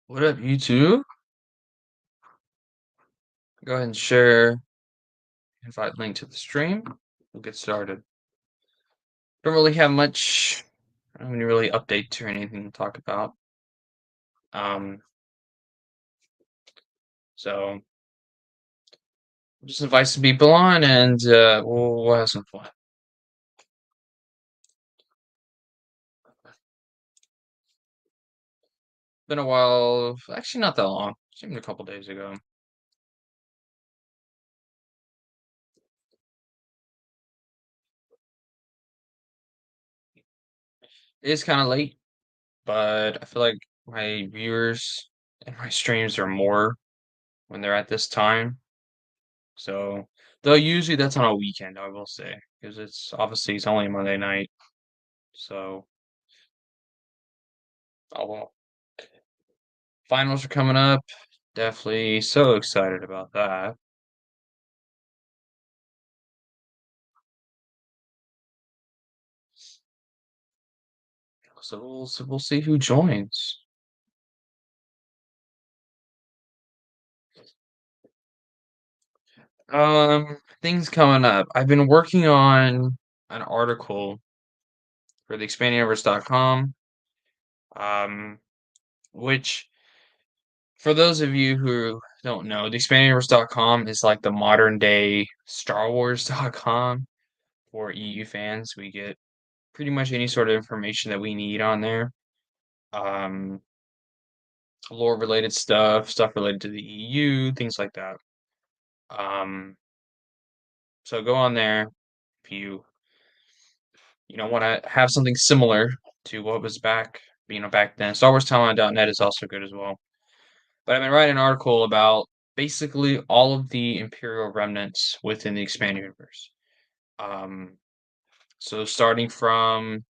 What up, YouTube? Go ahead and share, invite link to the stream. We'll get started. Don't really have much, I don't really update or anything to talk about. Um, so just invite some people on and we'll have some fun. Been a while, actually not that long. Seemed a couple days ago. It is kind of late, but I feel like my viewers and my streams are more when they're at this time. So, though usually that's on a weekend, I will say, because it's only Monday night. So, oh well. Finals are coming up. Definitely so excited about that. So we'll see who joins. Things coming up. I've been working on an article for the expandinguniverse.com, um, which for those of you who don't know, the expandinguniverse.com is like the modern day Star Wars.com for EU fans. We get pretty much any sort of information that we need on there. Um, Lore related stuff, stuff related to the EU, things like that. Um, so go on there if you want to have something similar to what was back then. StarWarsTimeline.net is also good as well. But I've been writing an article about basically all of the Imperial remnants within the expanded universe. Um, so starting from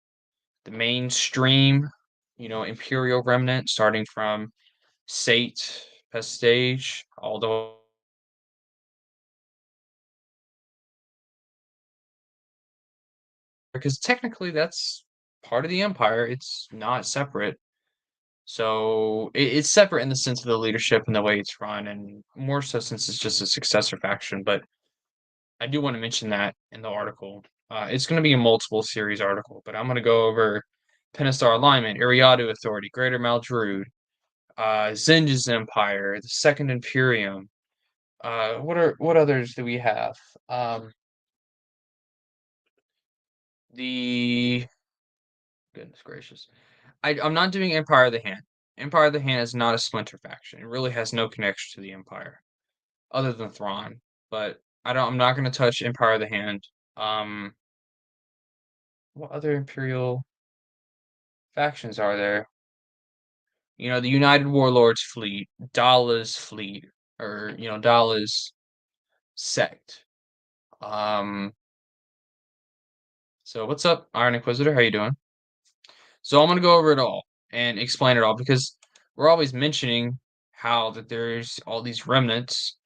the mainstream, Imperial remnant, starting from Sate, Pestage, all the because technically that's part of the empire. It's not separate. So it's separate in the sense of the leadership and the way it's run, and more so since it's just a successor faction. But I do want to mention that in the article. It's going to be a multiple series article, but I'm going to go over Penastar alignment, Iriadu authority, Greater Maldrude, Zinja's empire, the Second Imperium. What others do we have? The Goodness gracious. I'm not doing Empire of the Hand. Empire of the Hand is not a splinter faction. It really has no connection to the Empire, other than Thrawn. But I'm not gonna touch Empire of the Hand. Um what other Imperial factions are there? The United Warlords fleet, Dala's fleet, or Dala's sect. Um so what's up, Iron Inquisitor? How you doing? So I'm gonna go over it all and explain it all because we're always mentioning how that there's all these remnants,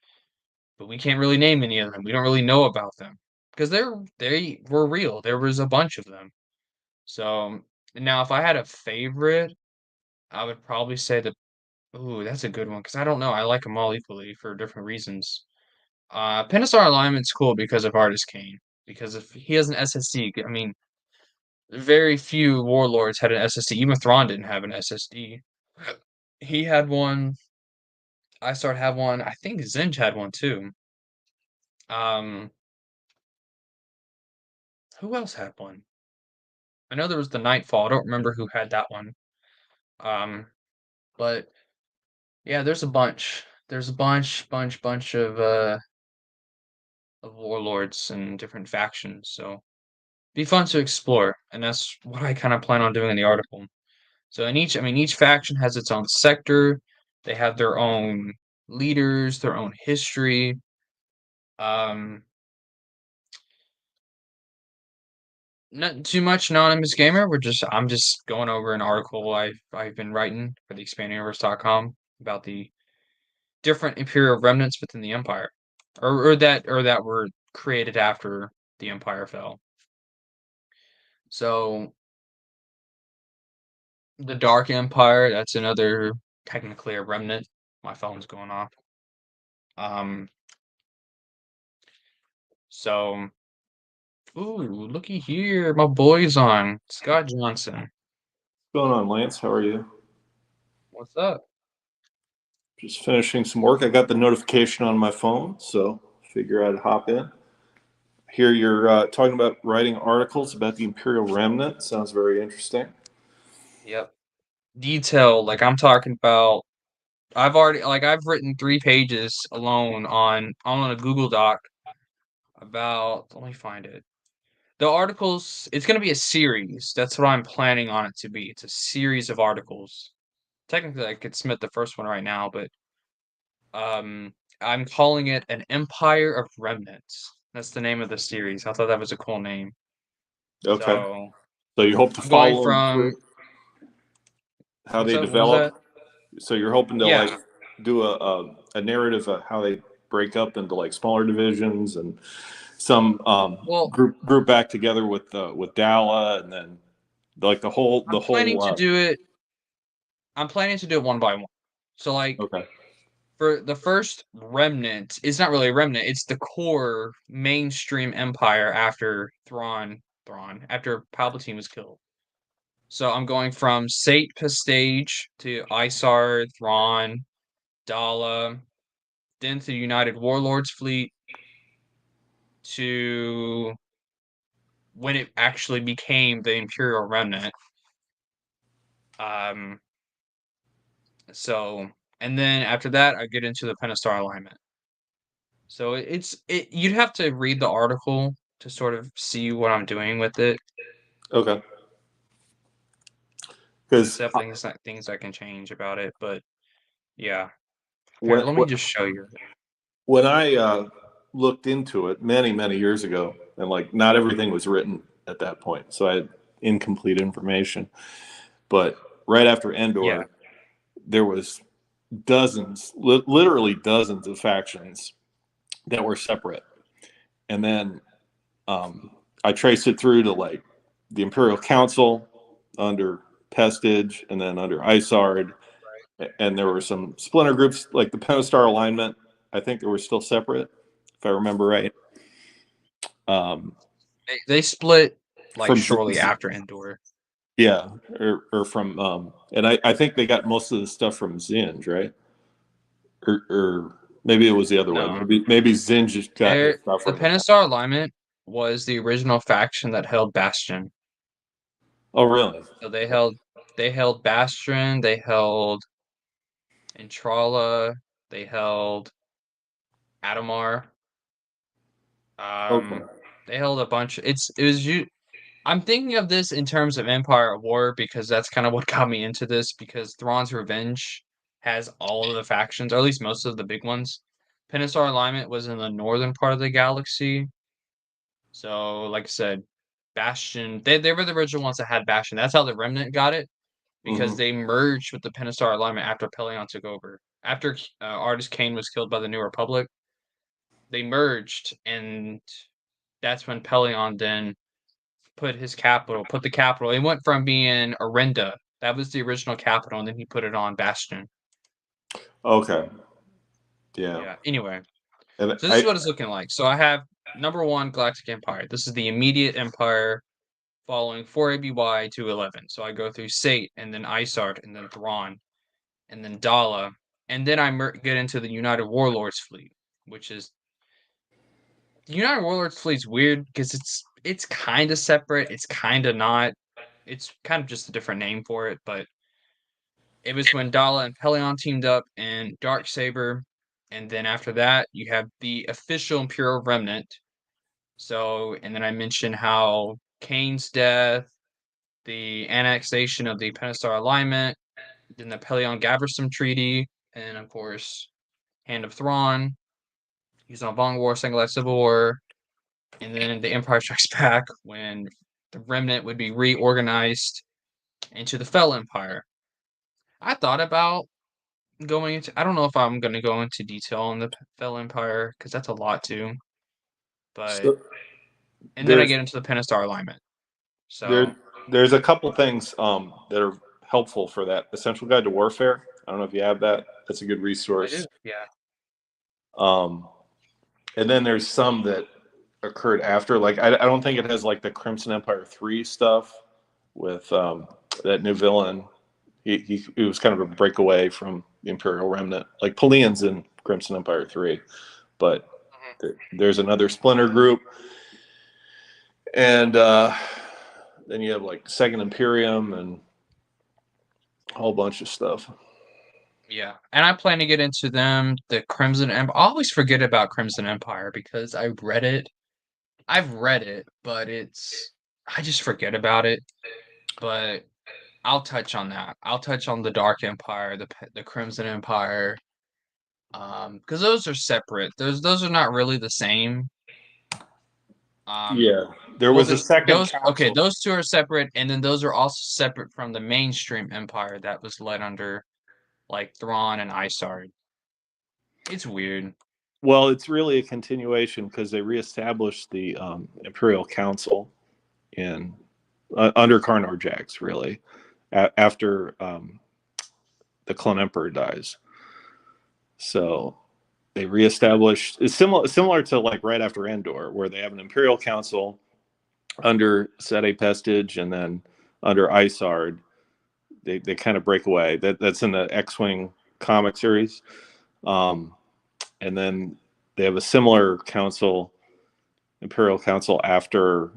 but we can't really name any of them. We don't really know about them because they were real. There was a bunch of them. So now, if I had a favorite, I would probably say that. Ooh, that's a good one because I don't know. I like them all equally for different reasons. Penasar alignment's cool because of Artis Kane. Because if he has an SSD, I mean, very few warlords had an SSD. Even Thrawn didn't have an SSD. He had one. I started have one. I think Zinj had one too. Um, who else had one? I know there was the Nightfall. I don't remember who had that one. Um, but yeah, there's a bunch. There's a bunch of warlords and different factions. So be fun to explore, and that's what I kind of plan on doing in the article. So each faction has its own sector. They have their own leaders, their own history. Um, Not too much anonymous gamer. I'm just going over an article I've been writing for the expandinguniverse.com about the different imperial remnants within the empire, or that were created after the empire fell. So the Dark Empire, that's another technically a remnant. My phone's going off. Um, so, ooh, looky here, my boy's on. Scott Johnson. What's going on, Lance? How are you? What's up? Just finishing some work. I got the notification on my phone, so figure I'd hop in. Here you're talking about writing articles about the Imperial Remnant. Sounds very interesting. Yep. Detail, like I'm talking about. I've written 3 pages alone on a Google Doc about. Let me find it. The articles. It's gonna be a series. That's what I'm planning on it to be. It's a series of articles. Technically, I could submit the first one right now, but I'm calling it an Empire of Remnants. That's the name of the series. I thought that was a cool name. Okay. So So you hope to I'm going follow them through from how what's they up? What was that? develop. So you're hoping to like Yeah. do a narrative of how they break up into like smaller divisions and some Well, group back together with Dala and then like the I'm planning whole to do it. I'm planning to do it one by one. So like okay. for the first remnant, it's not really a remnant. It's the core mainstream empire after after Palpatine was killed. So I'm going from Sate Pistage to Isar, Thrawn, Dala, then to the United Warlords fleet to when it actually became the Imperial Remnant. Um, so and then after that, I get into the Pentastar alignment. So you'd have to read the article to sort of see what I'm doing with it. Okay. There's Because definitely things I can change about it, but yeah. Here, when let me just show you. when I looked into it many years ago, and like not everything was written at that point, so I had incomplete information. But right after Yeah. Endor, there was dozens, literally dozens of factions that were separate, and then I traced it through to like the Imperial Council under Pestage, and then under Isard, and there were some splinter groups like the Pentastar alignment. I think they were still separate, if I remember right. Um, They split like from shortly after Endor. yeah, or from and I think they got most of the stuff from Zinj, right? Or maybe it was the other way. No. Maybe Zinj got his stuff The from them. Pentastar alignment was the original faction that held Bastion. Oh, really? So they held Bastion, they held Entrala, they held Adamar. Okay. Um, they held a bunch. It was you. I'm thinking of this in terms of Empire at War because that's kind of what got me into this because Thrawn's Revenge has all of the factions, or at least most of the big ones. Pentastar alignment was in the northern part of the galaxy. So, like I said, Bastion, they were the original ones that had Bastion. That's how the Remnant got it because Hmm. they merged with the Pentastar alignment after Pelion took over. After Artus Kane was killed by the New Republic, they merged, and that's when Pelion then put the capital. It went from being Arenda, that was the original capital, and then he put it on Bastion. Okay. Yeah. Yeah. Anyway, And so this is what it's looking like. So I have number one Galactic Empire. This is the immediate empire following 4 ABY to 11. So I go through Sate and then Isart and then Thrawn and then Dala, and then I get into the United Warlords fleet, which is the United Warlords fleet's weird because it's kind of separate. It's kind of not. It's kind of just a different name for it, but it was when Dala and Pelion teamed up in Darksaber, and then after that you have the official Imperial Remnant. So, and then I mentioned how Kane's death, the annexation of the Pentastar alignment, then the Pelion Gabbersum Treaty, and of course, Hand of Thrawn, Yuzan Vong War, Sanghalai Civil War, and then the Empire Strikes Back when the Remnant would be reorganized into the Fel Empire. I thought about going into. I don't know if I'm going to go into detail on the Fel Empire because that's a lot too. But so and then I there's get into the Pentastar alignment. there So there's a couple things that are helpful for that essential guide to warfare. I don't know if you have that. That's a good I do. resource. Yeah. Um, and then there's some that occurred after. Like I don't think it has like the Crimson Empire 3 stuff with that new villain. He was kind of a breakaway from the Imperial Remnant. Like Pelian's in Crimson Empire 3, but there's another splinter group, and then you have like Second Imperium and a whole bunch of stuff. Yeah, and I plan to get into them. The Crimson Empire. I always forget about Crimson Empire because I read it. I've read it, but I just forget about it. But I'll touch on that. I'll touch on the Dark Empire, the Crimson Empire, because those are separate. Those are not really the same. Um, Yeah, there well, was a second okay, council. those two are separate, and then those are also separate from the mainstream empire that was led under like Thrawn and Isard. It's weird. Well, it's really a continuation because they reestablished the Imperial Council in under Karnor Jax, really, after the Clone Emperor dies. So they reestablished. It's similar to like right after Endor, where they have an Imperial Council under Sede Pestage, and then under Isard, they kind of break away. That's in the X-wing comic series, and then they have a similar council, Imperial Council after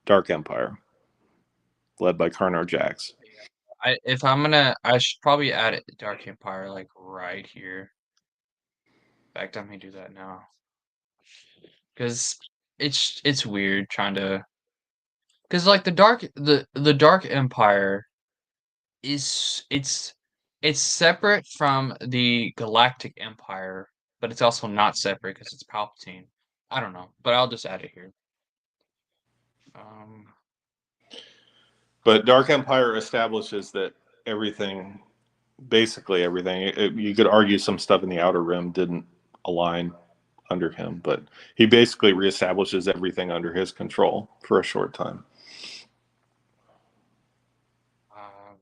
Dark Empire, led by Karnor Jax. I should probably add it Dark Empire like right here. In fact, let me do that now because it's weird trying to because like the Dark Empire is it's separate from the Galactic Empire, but it's also not separate because it's Palpatine. I don't know, but I'll just add it here. Um, But Dark Empire establishes that everything, basically everything, you could argue some stuff in the Outer Rim didn't align under him, but he basically reestablishes everything under his control for a short time. um,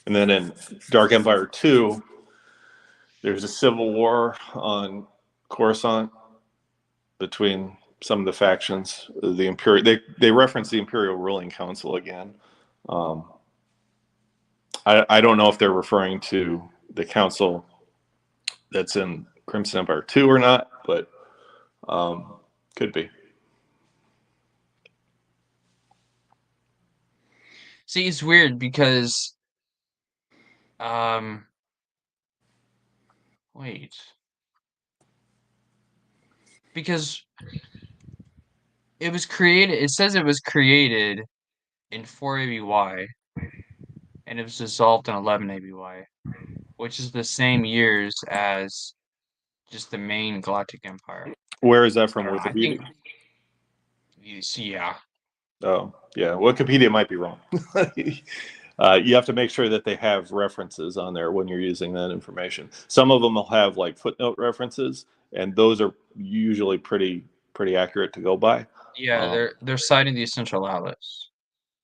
And then in Dark Empire 2, there's a civil war on Coruscant between some of the factions. The Imperial, they reference the Imperial Ruling Council again. I don't know if they're referring to the council that's in Crimson Empire 2 or not, but could be. see, it's weird because um, wait, because it was created. It says it was created in 4 ABY and it was dissolved in 11 ABY, which is the same years as just the main Galactic Empire. Where is that I from? don't know. I think Wikipedia? you see, yeah. Oh, yeah. Wikipedia might be wrong. You have to make sure that they have references on there when you're using that information. Some of them will have like footnote references, and those are usually pretty accurate to go by. Yeah, they're citing the essential outlets.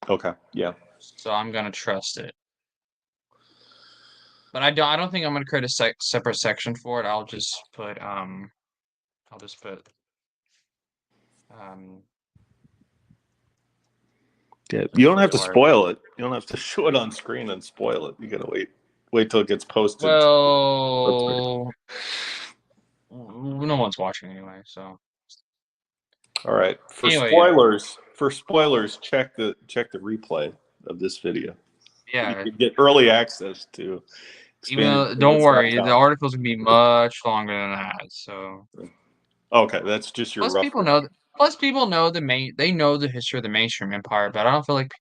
Okay, yeah. So I'm gonna trust it. But I don't think I'm gonna create a separate section for it. I'll just put um Yeah, you don't have to Dark. spoil it. You don't have to show it on screen and spoil it. You gotta wait till it gets posted. Well, no one's watching anyway, so All right. anyway, yeah. For spoilers, check the replay of this video. You Yeah. can get early access to Even expanded though, don't worry, the universe.com. article's gonna be much longer than that. So Okay, that's just your plus rough. people know, plus people know they know the history of the mainstream empire, but I don't feel like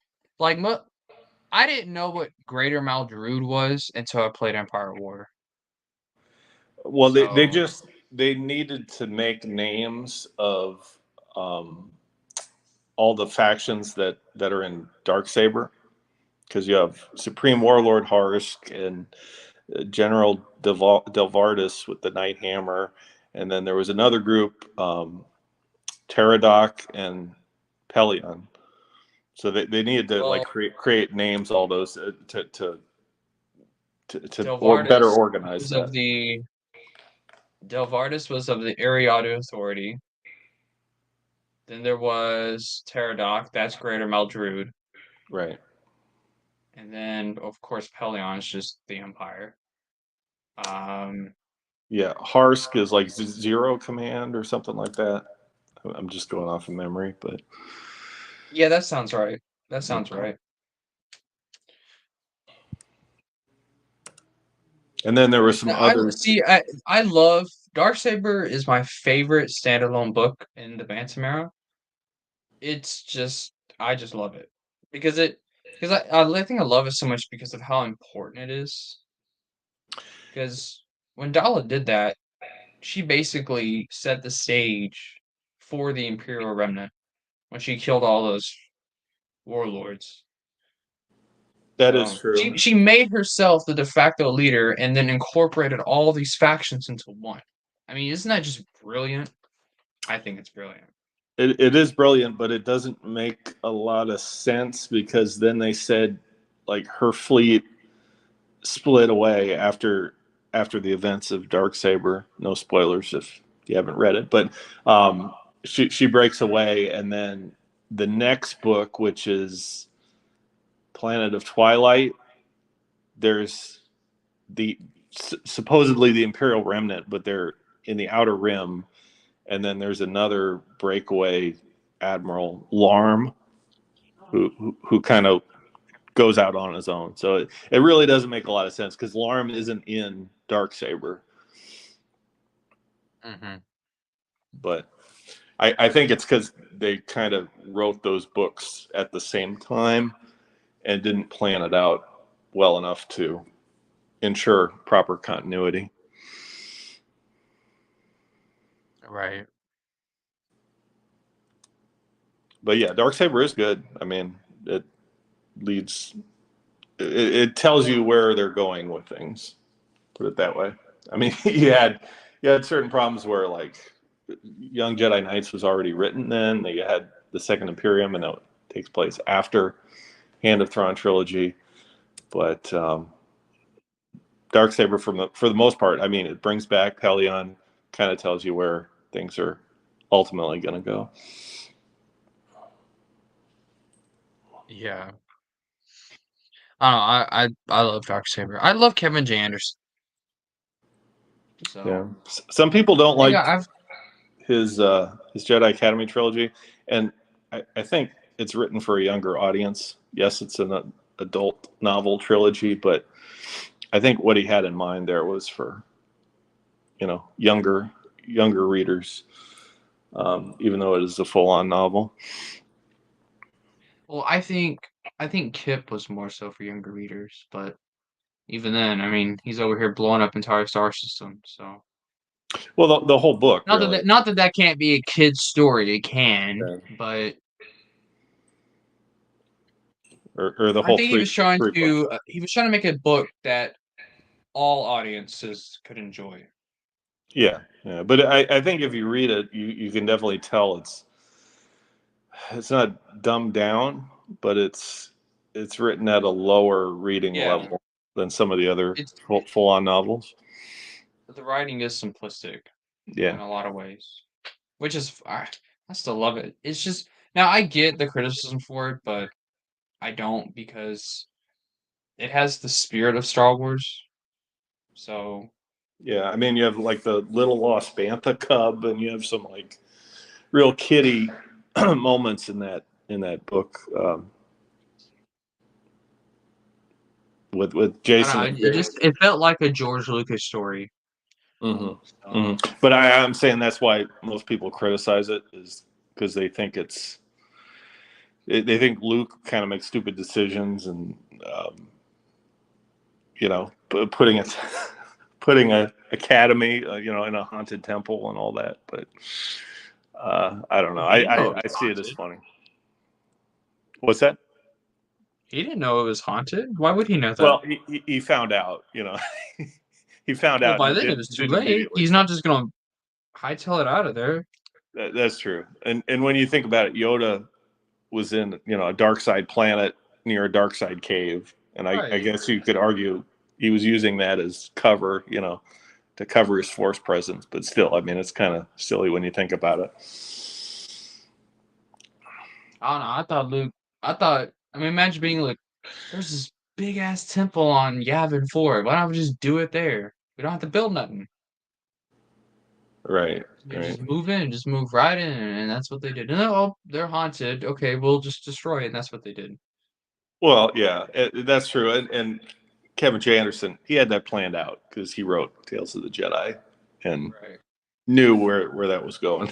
I didn't know what Greater Maldrude was until I played Empire War. Well, So they needed to make names of um, all the factions that are in Darksaber, because you have Supreme Warlord Harsk and General Delvardis with the Night Hammer, and then there was another group, Pterodoc and Pelion. So they needed to like well, create names, all those to or better Delvardis organize was that. of the Delvardis was of the Ariadu Authority. Then there was Teradoc, that's Greater Maldrude. Right. And then, of course, Pelion is just the Empire. Yeah, Harsk is like Zero Command or something like that. I'm just going off of memory, but Yeah, that sounds right. That sounds right. and then there were some Now, I other. see. I love Darksaber is my favorite standalone book in the Bantam era. It's just I just love it because I think I love it so much because of how important it is. Because when Dala did that, she basically set the stage for the Imperial Remnant when she killed all those warlords. That is So true. she made herself the de facto leader and then incorporated all these factions into one. I mean, isn't that just brilliant? I think it's brilliant. It is brilliant, but it doesn't make a lot of sense because then they said like her fleet split away after the events of Darksaber. No spoilers if you haven't read it, but she breaks away, and then the next book, which is Planet of Twilight, there's the supposedly the Imperial Remnant, but they're in the Outer Rim, and then there's another breakaway admiral, Larm, who kind of goes out on his own. So it really doesn't make a lot of sense because Larm isn't in Darksaber. Mm-hmm. But I think it's because they kind of wrote those books at the same time and didn't plan it out well enough to ensure proper continuity. Right. But yeah, Darksaber is good. I mean, it leads. It tells you where they're going with things. Put it that way. I mean, you had certain problems where like Young Jedi Knights was already written then. You had the Second Imperium, and that takes place after Hand of Thrawn trilogy. But Darksaber, for the most part, I mean, it brings back Pelion, kind of tells you where things are ultimately going to go. Yeah. I don't know. I love Darksaber. I love Kevin J. Anderson. Yeah, So some people don't I think like I've his Jedi Academy trilogy, and I think it's written for a younger audience. Yes, it's an adult novel trilogy, but I think what he had in mind there was for younger readers, even though it is a full on novel. well, I think Kip was more so for younger readers, but even then, I mean, he's over here blowing up entire star systems. So Well, the whole book really. not that that can't be a kid's story. It can, Yeah. but Or the I whole think three books. he was trying to make a book that all audiences could enjoy. Yeah, yeah. But I think if you read it, you can definitely tell it's not dumbed down, but it's written at a lower reading Yeah, level than some of the other it's full on novels. the writing is simplistic Yeah, in a lot of ways, which is I still love it. It's just now I get the criticism for it, but I don't because it has the spirit of Star Wars. So yeah. I mean, you have like the little lost bantha cub, and you have some like real kiddie moments in that book with I Jason don't and know. It Jay. just it felt like a George Lucas story. Mm-hmm. So Mm-hmm. But I'm saying that's why most people criticize it is because they think they think Luke kind of makes stupid decisions and putting it putting a academy in a haunted temple and all that. But I don't know. well, he didn't know it I was see it as haunted. funny. What's that? He didn't know it was haunted. Why would he know that? Well, he found out. He found Well, out by and then it was too didn't late. immediately He's stop. not just gonna hightail it out of there. That's true. And when you think about it, Yoda was in a dark side planet near a dark side cave, and I Right. guess you could argue he was using that as cover, to cover his force presence. But still, I mean, it's kind of silly when you think about it. I don't know. I mean, imagine being like, there's this big ass temple on Yavin 4. Why don't we just do it there? We don't have to build nothing. Right, You right. just move in, just move right in, and that's what they did. And oh, they're haunted. Okay, we'll just destroy it, and that's what they did. Well, yeah, that's true. And Kevin J. Anderson, he had that planned out because he wrote Tales of the Jedi and Right. knew where that was going.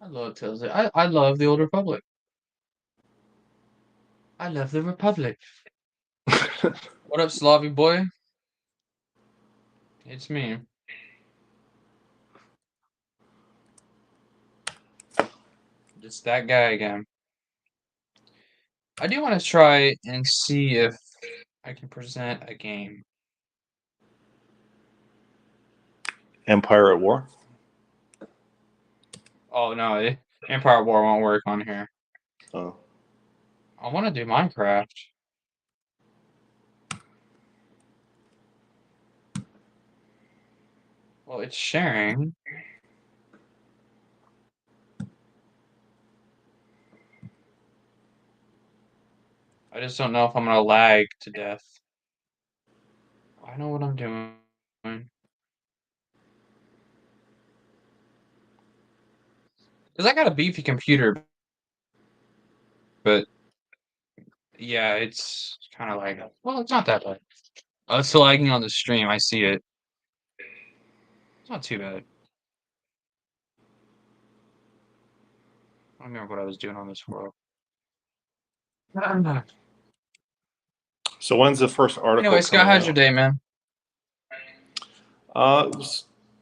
I love Tales. I love the Old Republic. I love the Republic. What up, Slavy boy? It's me. Just that guy again. I do want to try and see if I can present a game. Empire at War. Oh no, Empire War won't work on here. Oh. I want to do Minecraft. Well, it's sharing. I just don't know if I'm gonna lag to death. I know what I'm doing. Because I got a beefy computer, but yeah, it's kind of like, well, it's not that bad. Oh, it's still lagging on the stream. I see it. It's not too bad. I don't remember what I was doing on this world. So when's the first article Anyway, Scott, coming how's your out? day, man? It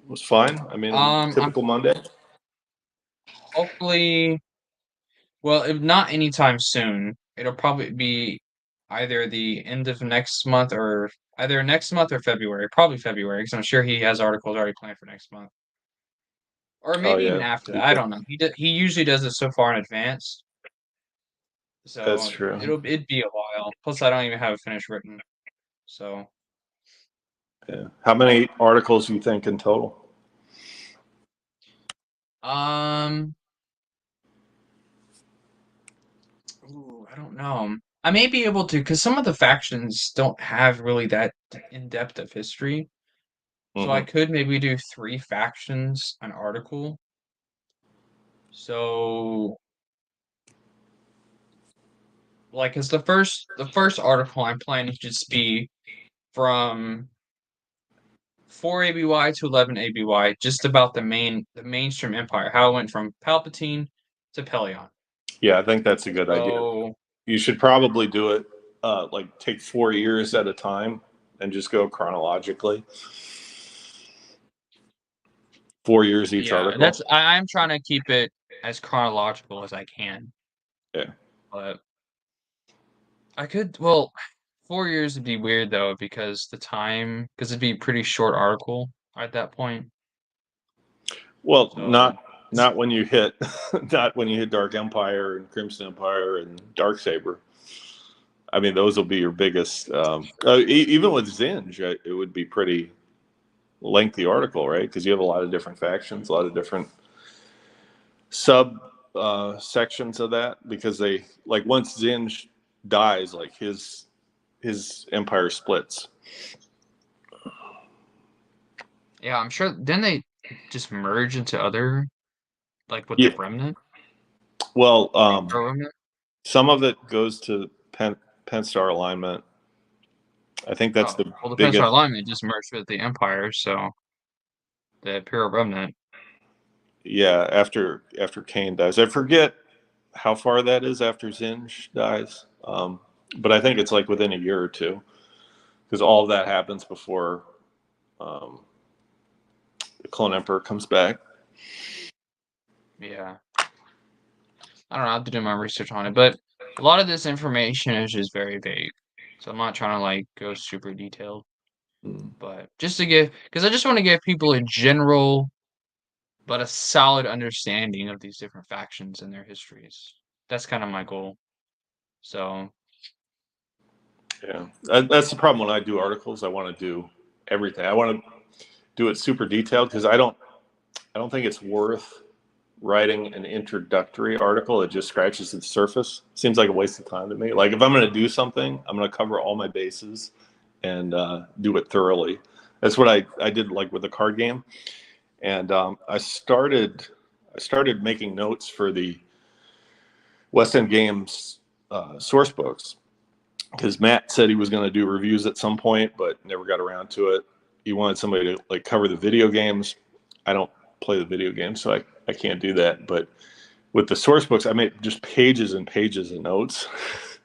was fine. I mean, I'm typical Monday. hopefully, well, if not anytime soon, it'll probably be either the end of next month or either next month or February. Probably February, because I'm sure he has articles already planned for next month. Or Oh maybe even yeah, after that. I don't know. He usually does it so far in advance, that's so true. it'd be a while. Plus, I don't even have it finished written. So, Yeah. How many articles do you think in total? um, I don't know. I may be able to, because some of the factions don't have really that in depth of history. So I Mm-hmm. could maybe do 3 factions an article. So, like, as the first article I'm planning to just be from 4 ABY to 11 ABY, just about the mainstream empire, how it went from Palpatine to Pelion. Yeah, I think that's a good idea. So You should probably do it like take 4 years at a time and just go chronologically. 4 years each yeah, article. I'm trying to keep it as chronological as I can. Yeah. But I could, well, 4 years would be weird though because it'd be a pretty short article at that point. Well, So not when you hit not when you hit Dark Empire and Crimson Empire and Dark Saber. I mean, those will be your biggest. Even with Zinj, it would be pretty lengthy article, right? Because you have a lot of different factions, a lot of different sub sections of that. Because they like once Zinj dies, like his empire splits. yeah, I'm sure. Then they just merge into other, like with the Yeah. remnant Well, or the Pro remnant. some of it goes to Penstar alignment. I think that's Oh, the well, the Peninsula biggest. Alignment just merged with the Empire, so the Imperial Remnant. Yeah, after Kane dies, I forget how far that is after Zinj dies, but I think it's like within a year or two, because all of that happens before um, the Clone Emperor comes back. Yeah, I don't know. I have to do my research on it, but a lot of this information is just very vague, so I'm not trying to like go super detailed. Mm. But just to give, because I just want to give people a general but a solid understanding of these different factions and their histories. That's kind of my goal. So Yeah, that's the problem when I do articles. I want to do everything. I want to do it super detailed because I don't think it's worth writing an introductory article that just scratches the surface. Seems like a waste of time to me. Like if I'm going to do something, I'm going to cover all my bases and do it thoroughly. That's what I did like with the card game, and I started making notes for the West End Games source books because Matt said he was going to do reviews at some point, but never got around to it. He wanted somebody to like cover the video games. I don't play the video games, so I can't do that. But with the source books, I made just pages and pages of notes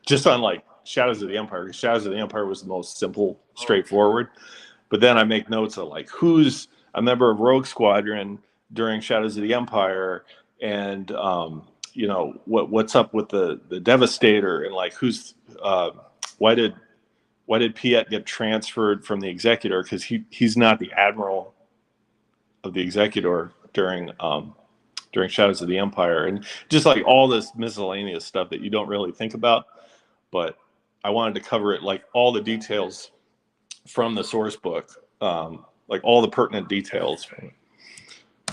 just on like Shadows of the Empire. Because Shadows of the Empire was the most simple, straightforward. But then I make notes of like who's a member of Rogue Squadron during Shadows of the Empire, and you know what's up with the Devastator, and like who's why did Piet get transferred from the Executor, because he's not the admiral of the Executor during Shadows of the Empire, and just like all this miscellaneous stuff that you don't really think about, but I wanted to cover it like all the details from the source book, like all the pertinent details.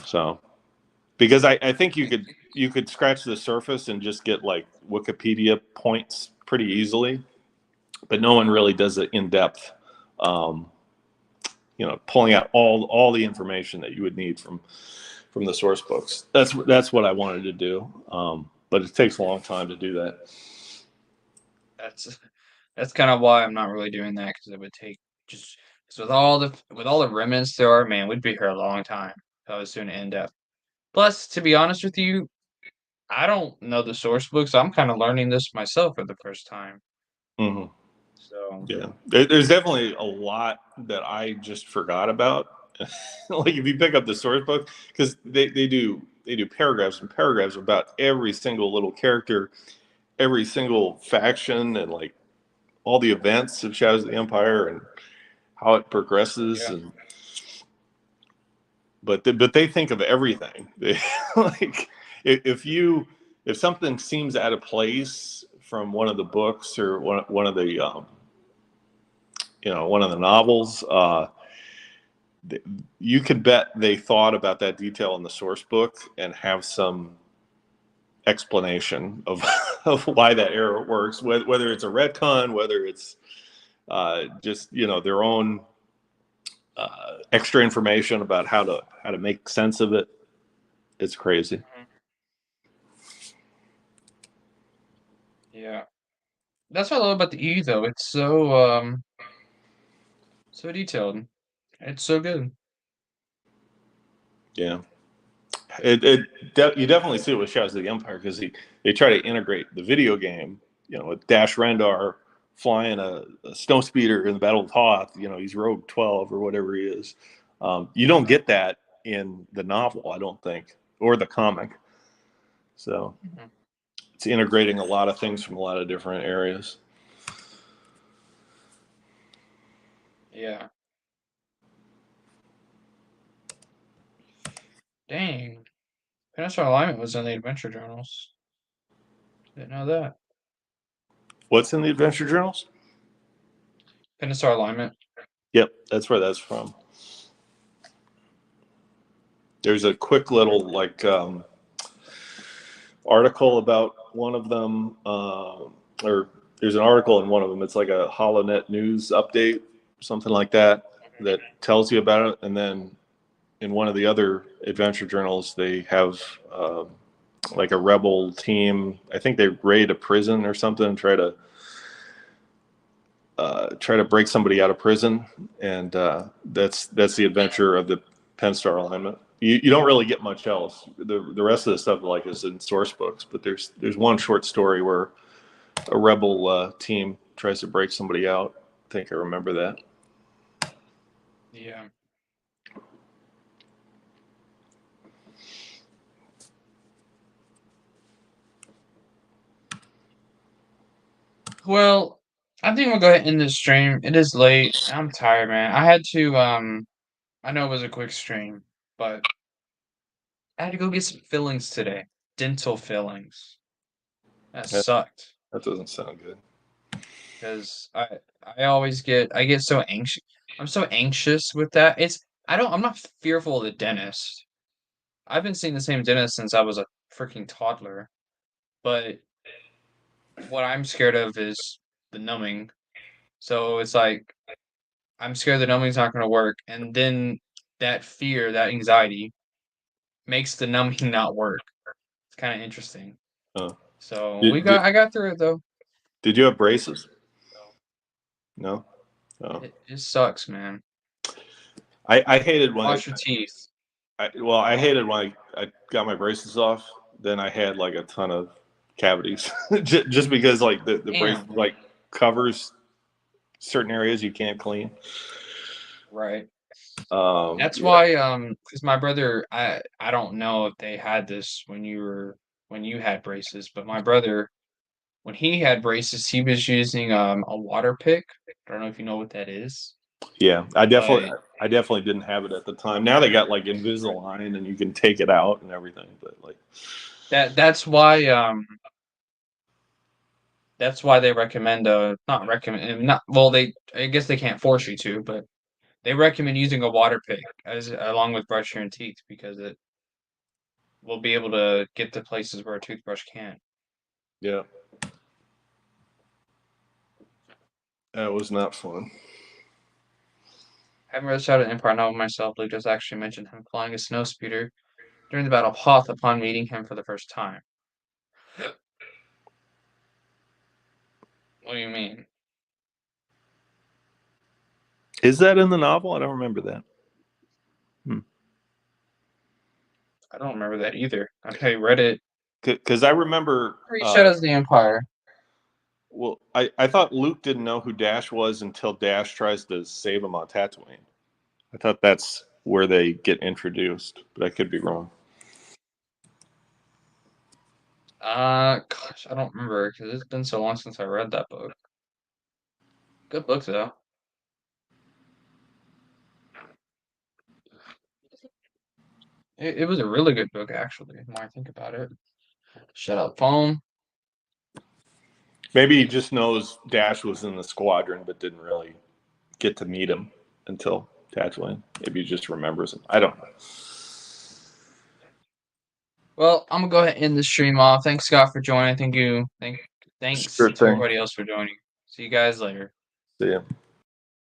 So, because I think you could scratch the surface and just get like Wikipedia points pretty easily, but no one really does it in depth. Um, you know, pulling out all the information that you would need from the source books. That's what I wanted to do, but it takes a long time to do that. That's that's kind of why I'm not really doing that because it would take just because with all the remnants there are, man, we'd be here a long time if I was doing it in depth. Plus, to be honest with you, I don't know the source books. I'm kind of learning this myself for the first time. Hmm. So Yeah, there's definitely a lot that I just forgot about. Like if you pick up the source book, because they do paragraphs and paragraphs about every single little character, every single faction, and like all the events of Shadows of the Empire and how it progresses. yeah, And but they think of everything. They, like if you if something seems out of place from one of the books or one of the you know, one of the novels, you could bet they thought about that detail in the source book and have some explanation of of why that error works, whether it's a retcon, whether it's just you know their own extra information about how to make sense of it. It's crazy. mhm, yeah. That's what I love about the E though. It's so detailed. It's so good. Yeah, you definitely see it with Shadows of the Empire because they try to integrate the video game, you know, with Dash Rendar flying a snow speeder in the Battle of Hoth. You know, he's Rogue 12 or whatever he is. You don't get that in the novel, I don't think, or the comic. So Mhm. it's integrating a lot of things from a lot of different areas. Yeah. Dang. Peninsula Alignment was in the Adventure Journals. Didn't know that. What's in the Adventure Journals? Peninsula Alignment. Yep, that's where that's from. There's a quick little like article about one of them, or there's an article in one of them. It's like a HoloNet news update, something like that, that tells you about it. And then in one of the other adventure journals, they have like a rebel team. I think they raid a prison or something, try to break somebody out of prison, and that's the adventure of the Penstar alignment. You don't really get much else. The rest of the stuff like is in source books, but there's one short story where a rebel team tries to break somebody out. I think I remember that. Yeah. Well, I think we'll go ahead and end this stream. It is late. I'm tired, man. I had to I know it was a quick stream, but I had to go get some fillings today. Dental fillings. That That, sucked that doesn't sound good. because I I get so anxious. I'm so anxious with that. I'm not fearful of the dentist. I've been seeing the same dentist since I was a freaking toddler. But what I'm scared of is the numbing. So it's like I'm scared the numbing's not going to work, and then that fear, that anxiety, makes the numbing not work. It's kind of interesting. Uh, So did, did I got through it though. did you have braces? No. Oh. It sucks, man. I hated when Wash your teeth. I hated when I got my braces off. Then I had like a ton of cavities, just because like the brace Damn. like covers certain areas you can't clean. Right. That's Yeah, why, because my brother, I don't know if they had this when you had braces, but my brother, when he had braces, he was using a water pick. I don't know if you know what that is, yeah. but I definitely didn't have it at the time. Now they got like Invisalign and you can take it out and everything. But like, that's why they recommend not recommend not well they I guess they can't force you to, but they recommend using a water pick as along with brushing your teeth because it will be able to get to places where a toothbrush can't. yeah, that was not fun. I haven't read Shadow Empire novel myself. Luke just actually mentioned him flying a snowspeeder during the Battle of Hoth upon meeting him for the first time. What do you mean? Is that in the novel? I don't remember that. I don't remember that either. I read it. Because I remember. Read Shadows of the Empire. Well, I thought Luke didn't know who Dash was until Dash tries to save him on Tatooine. I thought that's where they get introduced, but I could be wrong. Gosh, I don't remember because it's been so long since I read that book. Good book though. It was a really good book actually. The more I think about it. Shut up, phone. Maybe he just knows Dash was in the squadron, but didn't really get to meet him until Tatooine. Maybe he just remembers him. I don't know. Well, I'm gonna go ahead and end the stream off. Thanks, Scott, for joining. Thanks Sure to thing. everybody else for joining. See you guys later. See ya.